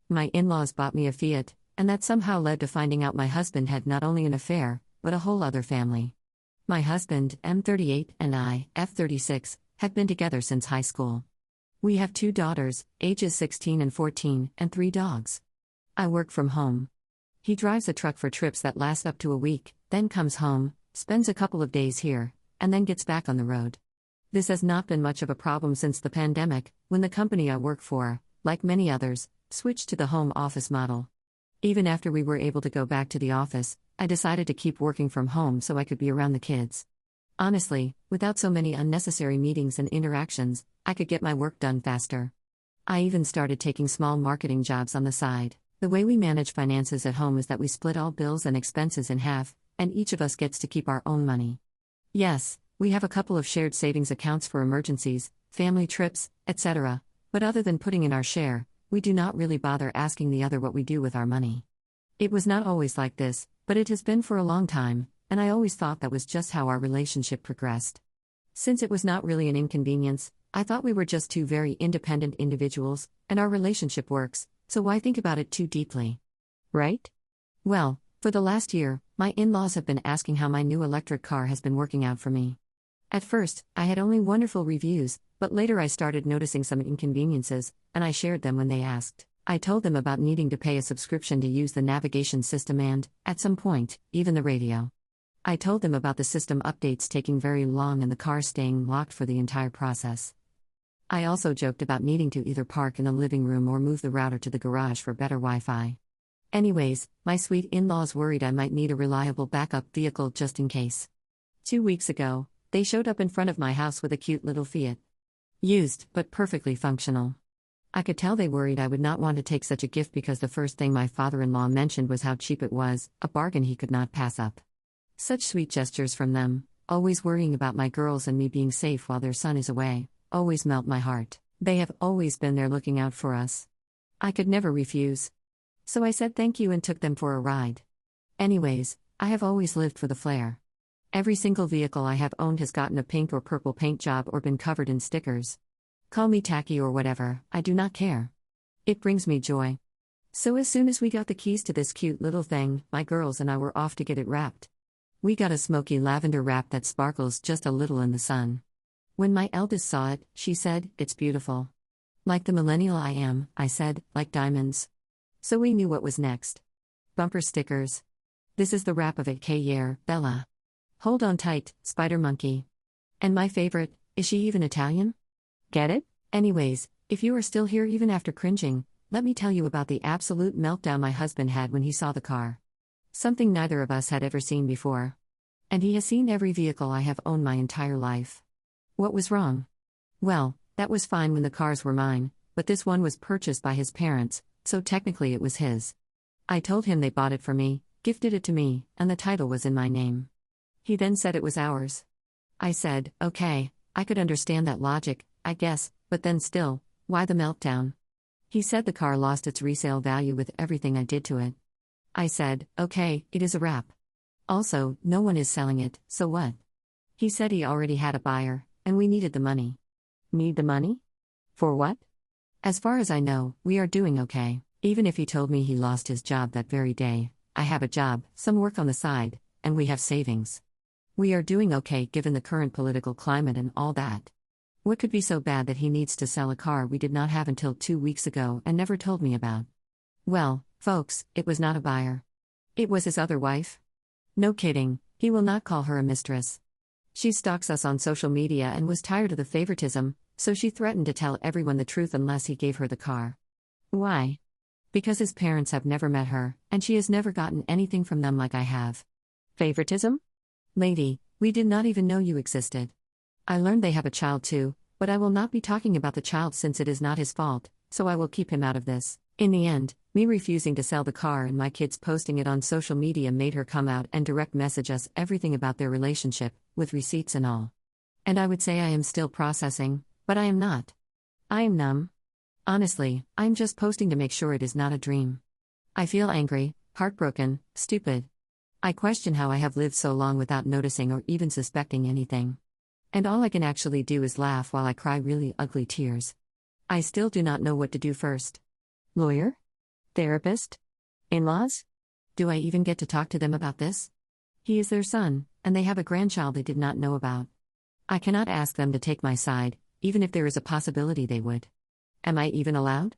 My in-laws bought me a Fiat, and that somehow led to finding out my husband had not only an affair, but a whole other family. My husband, M38, and I, F36, have been together since high school. We have 2 daughters, ages 16 and 14, and 3 dogs. I work from home. He drives a truck for trips that last up to a week, then comes home, spends a couple of days here, and then gets back on the road. This has not been much of a problem since the pandemic, when the company I work for, like many others, switched to the home office model. Even after we were able to go back to the office, I decided to keep working from home so I could be around the kids. Honestly, without so many unnecessary meetings and interactions, I could get my work done faster. I even started taking small marketing jobs on the side. The way we manage finances at home is that we split all bills and expenses in half, and each of us gets to keep our own money. Yes, we have a couple of shared savings accounts for emergencies, family trips, etc., but other than putting in our share, we do not really bother asking the other what we do with our money. It was not always like this, but it has been for a long time, and I always thought that was just how our relationship progressed. Since it was not really an inconvenience, I thought we were just 2 very independent individuals, and our relationship works, so why think about it too deeply? Right? Well, for the last year, my in-laws have been asking how my new electric car has been working out for me. At first, I had only wonderful reviews, but later I started noticing some inconveniences, and I shared them when they asked. I told them about needing to pay a subscription to use the navigation system and, at some point, even the radio. I told them about the system updates taking very long and the car staying locked for the entire process. I also joked about needing to either park in the living room or move the router to the garage for better Wi-Fi. Anyways, my sweet in-laws worried I might need a reliable backup vehicle just in case. 2 weeks ago, they showed up in front of my house with a cute little Fiat. Used, but perfectly functional. I could tell they worried I would not want to take such a gift because the first thing my father-in-law mentioned was how cheap it was, a bargain he could not pass up. Such sweet gestures from them, always worrying about my girls and me being safe while their son is away, always melt my heart. They have always been there looking out for us. I could never refuse. So I said thank you and took them for a ride. Anyways, I have always lived for the flair. Every single vehicle I have owned has gotten a pink or purple paint job or been covered in stickers. Call me tacky or whatever, I do not care. It brings me joy. So as soon as we got the keys to this cute little thing, my girls and I were off to get it wrapped. We got a smoky lavender wrap that sparkles just a little in the sun. When my eldest saw it, she said, "It's beautiful." Like the millennial I am, I said, like diamonds. So we knew what was next. Bumper stickers. This is the wrap of it, K-Yer, Bella. Hold on tight, Spider Monkey. And my favorite, is she even Italian? Get it? Anyways, if you are still here even after cringing, let me tell you about the absolute meltdown my husband had when he saw the car. Something neither of us had ever seen before. And he has seen every vehicle I have owned my entire life. What was wrong? Well, that was fine when the cars were mine, but this one was purchased by his parents, so technically it was his. I told him they bought it for me, gifted it to me, and the title was in my name. He then said it was ours. I said, okay, I could understand that logic, I guess, but then still, why the meltdown? He said the car lost its resale value with everything I did to it. I said, okay, it is a wrap. Also, no one is selling it, so what? He said he already had a buyer, and we needed the money. Need the money? For what? As far as I know, we are doing okay. Even if he told me he lost his job that very day, I have a job, some work on the side, and we have savings. We are doing okay given the current political climate and all that. What could be so bad that he needs to sell a car we did not have until 2 weeks ago and never told me about? Well, folks, it was not a buyer. It was his other wife. No kidding, he will not call her a mistress. She stalks us on social media and was tired of the favoritism, so she threatened to tell everyone the truth unless he gave her the car. Why? Because his parents have never met her, and she has never gotten anything from them like I have. Favoritism? Lady, we did not even know you existed. I learned they have a child too, but I will not be talking about the child since it is not his fault, so I will keep him out of this. In the end, me refusing to sell the car and my kids posting it on social media made her come out and direct message us everything about their relationship, with receipts and all. And I would say I am still processing, but I am not. I am numb. Honestly, I am just posting to make sure it is not a dream. I feel angry, heartbroken, stupid. I question how I have lived so long without noticing or even suspecting anything. And all I can actually do is laugh while I cry really ugly tears. I still do not know what to do first. Lawyer? Therapist? In-laws? Do I even get to talk to them about this? He is their son, and they have a grandchild they did not know about. I cannot ask them to take my side, even if there is a possibility they would. Am I even allowed?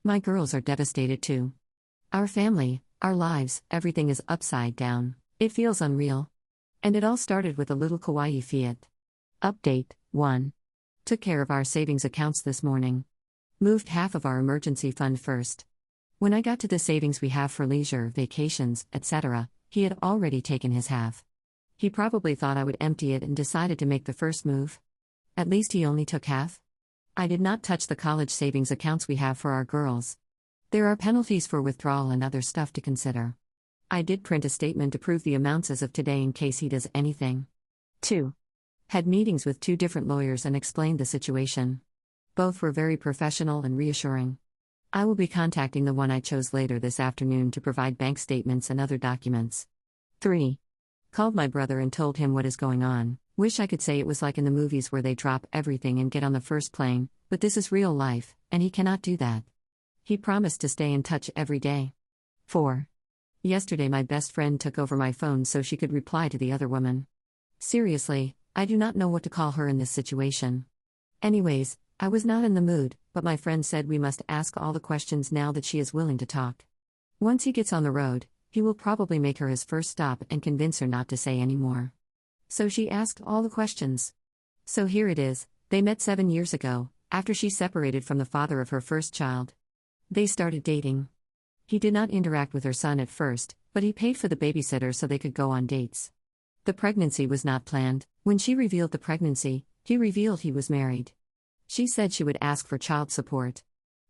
My girls are devastated too. Our family, our lives, everything is upside down. It feels unreal. And it all started with a little kawaii Fiat. Update 1. Took care of our savings accounts this morning. Moved half of our emergency fund first. When I got to the savings we have for leisure, vacations, etc., he had already taken his half. He probably thought I would empty it and decided to make the first move. At least he only took half. I did not touch the college savings accounts we have for our girls. There are penalties for withdrawal and other stuff to consider. I did print a statement to prove the amounts as of today in case he does anything. 2. Had meetings with 2 different lawyers and explained the situation. Both were very professional and reassuring. I will be contacting the one I chose later this afternoon to provide bank statements and other documents. 3. Called my brother and told him what is going on. Wish I could say it was like in the movies where they drop everything and get on the first plane, but this is real life, and he cannot do that. He promised to stay in touch every day. 4. Yesterday my best friend took over my phone so she could reply to the other woman. Seriously, I do not know what to call her in this situation. Anyways, I was not in the mood, but my friend said we must ask all the questions now that she is willing to talk. Once he gets on the road, he will probably make her his first stop and convince her not to say any more. So she asked all the questions. So here it is, they met 7 years ago, after she separated from the father of her first child. They started dating. He did not interact with her son at first, but he paid for the babysitter so they could go on dates. The pregnancy was not planned. When she revealed the pregnancy, he revealed he was married. She said she would ask for child support.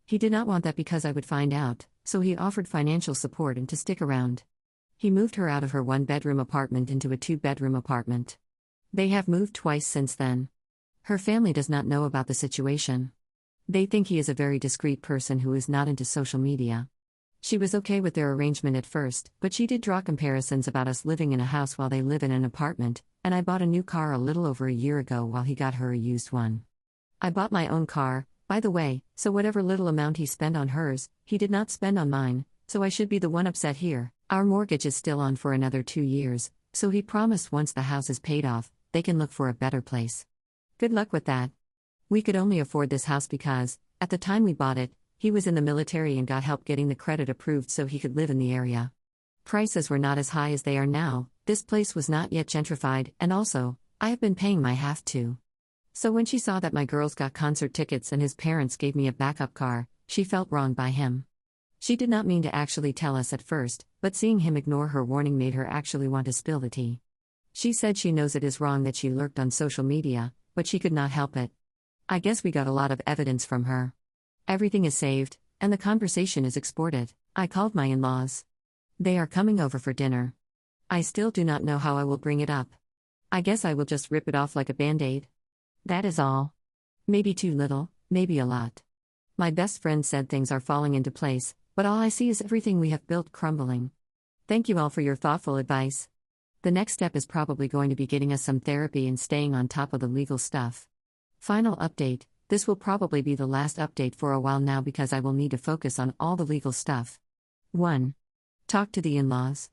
He did not want that because I would find out, so he offered financial support and to stick around. He moved her out of her 1-bedroom apartment into a 2-bedroom apartment. They have moved twice since then. Her family does not know about the situation. They think he is a very discreet person who is not into social media. She was okay with their arrangement at first, but she did draw comparisons about us living in a house while they live in an apartment, and I bought a new car a little over a year ago while he got her a used one. I bought my own car, by the way, so whatever little amount he spent on hers, he did not spend on mine, so I should be the one upset here. Our mortgage is still on for another 2 years, so he promised once the house is paid off, they can look for a better place. Good luck with that. We could only afford this house because, at the time we bought it, he was in the military and got help getting the credit approved so he could live in the area. Prices were not as high as they are now, this place was not yet gentrified, and also, I have been paying my half too. So when she saw that my girls got concert tickets and his parents gave me a backup car, she felt wronged by him. She did not mean to actually tell us at first, but seeing him ignore her warning made her actually want to spill the tea. She said she knows it is wrong that she lurked on social media, but she could not help it. I guess we got a lot of evidence from her. Everything is saved, and the conversation is exported. I called my in-laws. They are coming over for dinner. I still do not know how I will bring it up. I guess I will just rip it off like a band-aid. That is all. Maybe too little, maybe a lot. My best friend said things are falling into place, but all I see is everything we have built crumbling. Thank you all for your thoughtful advice. The next step is probably going to be getting us some therapy and staying on top of the legal stuff. Final update, this will probably be the last update for a while now because I will need to focus on all the legal stuff. 1. Talk to the in-laws.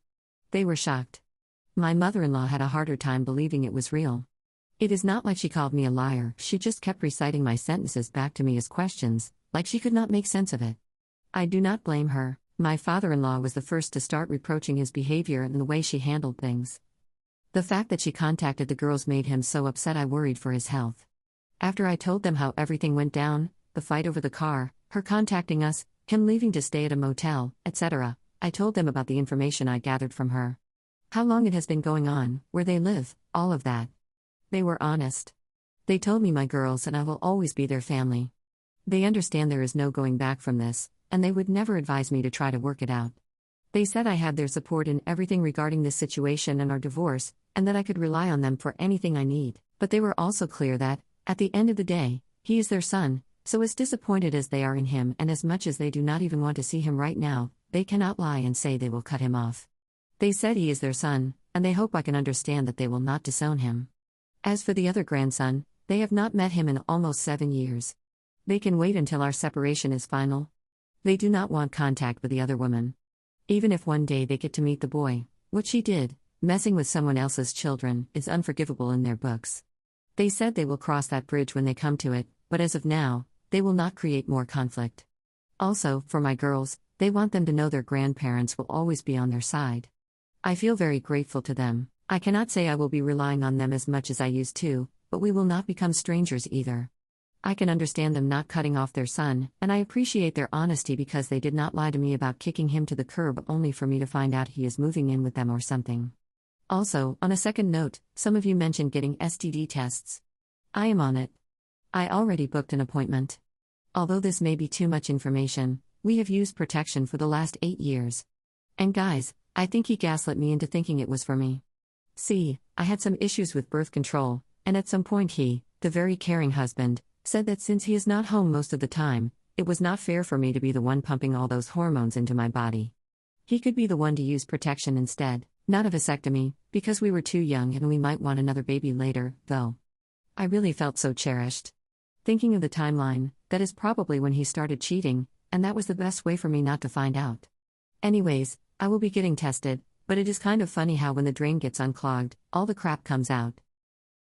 They were shocked. My mother-in-law had a harder time believing it was real. It is not like she called me a liar, she just kept reciting my sentences back to me as questions, like she could not make sense of it. I do not blame her. My father-in-law was the first to start reproaching his behavior and the way she handled things. The fact that she contacted the girls made him so upset I worried for his health. After I told them how everything went down, the fight over the car, her contacting us, him leaving to stay at a motel, etc., I told them about the information I gathered from her. How long it has been going on, where they live, all of that. They were honest. They told me my girls and I will always be their family. They understand there is no going back from this, and they would never advise me to try to work it out. They said I had their support in everything regarding this situation and our divorce, and that I could rely on them for anything I need, but they were also clear that, at the end of the day, he is their son, so as disappointed as they are in him and as much as they do not even want to see him right now, they cannot lie and say they will cut him off. They said he is their son, and they hope I can understand that they will not disown him. As for the other grandson, they have not met him in almost 7 years. They can wait until our separation is final. They do not want contact with the other woman. Even if one day they get to meet the boy, what she did, messing with someone else's children, is unforgivable in their books. They said they will cross that bridge when they come to it, but as of now, they will not create more conflict. Also, for my girls, they want them to know their grandparents will always be on their side. I feel very grateful to them. I cannot say I will be relying on them as much as I used to, but we will not become strangers either. I can understand them not cutting off their son, and I appreciate their honesty because they did not lie to me about kicking him to the curb only for me to find out he is moving in with them or something. Also, on a second note, some of you mentioned getting STD tests. I am on it. I already booked an appointment. Although this may be too much information, we have used protection for the last 8 years. And guys, I think he gaslit me into thinking it was for me. See, I had some issues with birth control, and at some point he, the very caring husband, said that since he is not home most of the time, it was not fair for me to be the one pumping all those hormones into my body. He could be the one to use protection instead, not a vasectomy, because we were too young and we might want another baby later, though. I really felt so cherished. Thinking of the timeline, that is probably when he started cheating, and that was the best way for me not to find out. Anyways, I will be getting tested, but it is kind of funny how when the drain gets unclogged, all the crap comes out.